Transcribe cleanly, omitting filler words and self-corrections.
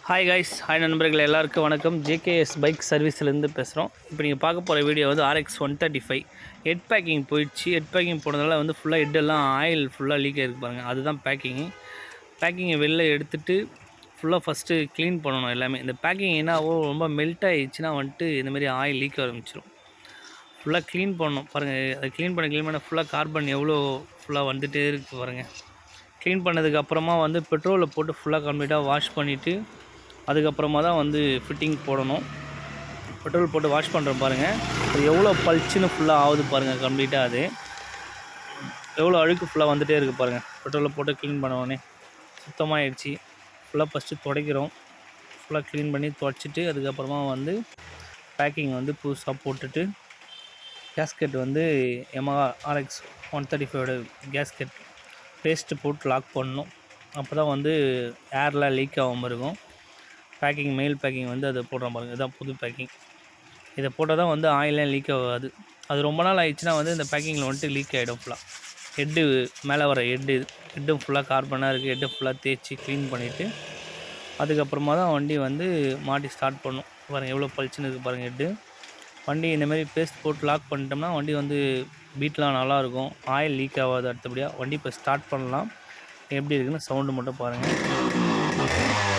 Hi guys, hi நண்பர்கள் எல்லாருக்கும் வணக்கம். ஜேகேஎஸ் பைக் சர்வீஸ்லேருந்து பேசுகிறோம். இப்போ நீங்கள் பார்க்க போகிற வீடியோ வந்து RX 135 ஹெட் பேக்கிங் போயிடுச்சு. ஹெட் பேக்கிங் போனதால் வந்து ஃபுல்லாக ஹெட்டெல்லாம் ஆயில் ஃபுல்லாக லீக் ஆகிருக்கு பாருங்கள். அதுதான் பேக்கிங்கை வெளில எடுத்துகிட்டு ஃபுல்லாக ஃபஸ்ட்டு க்ளீன் பண்ணணும் எல்லாமே. இந்த பேக்கிங் என்னவோ ரொம்ப மெல்ட் ஆகிடுச்சுன்னா வந்துட்டு இந்தமாதிரி ஆயில் லீக் ஆரம்பிச்சிடும். ஃபுல்லாக க்ளீன் பண்ணணும் பாருங்கள். அதை க்ளீன் பண்ண ஃபுல்லாக கார்பன் எவ்வளோ ஃபுல்லாக வந்துகிட்டே இருக்குது பாருங்கள். க்ளீன் பண்ணதுக்கப்புறமா வந்து பெட்ரோலை போட்டு ஃபுல்லாக கம்ப்ளீட்டாக வாஷ் பண்ணிவிட்டு அதுக்கப்புறமா தான் வந்து ஃபிட்டிங் போடணும். பெட்ரோல் போட்டு வாஷ் பண்ணுறோம் பாருங்கள். அது எவ்வளோ பளிச்சுன்னு ஃபுல்லாக ஆகுது பாருங்கள். கம்ப்ளீட்டாக அது எவ்வளோ அழுக்கு ஃபுல்லாக வந்துகிட்டே இருக்குது பாருங்கள். பெட்ரோலை போட்டு க்ளீன் பண்ணோடனே சுத்தமாகிடுச்சு. ஃபுல்லாக ஃபஸ்ட்டு துடைக்கிறோம். ஃபுல்லாக க்ளீன் பண்ணி துடைச்சிட்டு அதுக்கப்புறமா வந்து பேக்கிங் வந்து புதுசாக போட்டுட்டு கேஸ்கெட் வந்து Yamaha RX 135 கேஸ்கெட் பேஸ்ட்டு போட்டு லாக் பண்ணணும். அப்போ தான் வந்து ஏர்லாம் லீக் ஆகாமல் இருக்கும். பேக்கிங் மெயில் பேக்கிங் வந்து அதை போடுறோம் பாருங்கள். இதுதான் புது பேக்கிங். இதை போட்டால் தான் வந்து ஆயிலாம் லீக் ஆகாது. அது ரொம்ப நாள் ஆயிடுச்சுன்னா வந்து இந்த பேக்கிங்கில் வந்துட்டு லீக் ஆகிடும் ஃபுல்லாக. ஹெட்டு மேலே வர ஹெட்டும் ஃபுல்லாக கார்பனாக இருக்குது. ஹெட்டை ஃபுல்லாக தேய்ச்சி க்ளீன் பண்ணிவிட்டு அதுக்கப்புறமா தான் வண்டி வந்து மாட்டி ஸ்டார்ட் பண்ணணும். பாருங்கள் எவ்வளோ பளிச்சுன்னு இருக்குது பாருங்கள் ஹெட்டு. வண்டி இந்தமாரி பேஸ்ட் போட்டு லாக் பண்ணிட்டோம்னா வண்டி வந்து பீட்லாம் நல்லாயிருக்கும். ஆயில் லீக் ஆகாது. அடுத்தபடியாக வண்டி இப்போ ஸ்டார்ட் பண்ணலாம். எப்படி இருக்குன்னு சவுண்டு மட்டும் பாருங்கள்.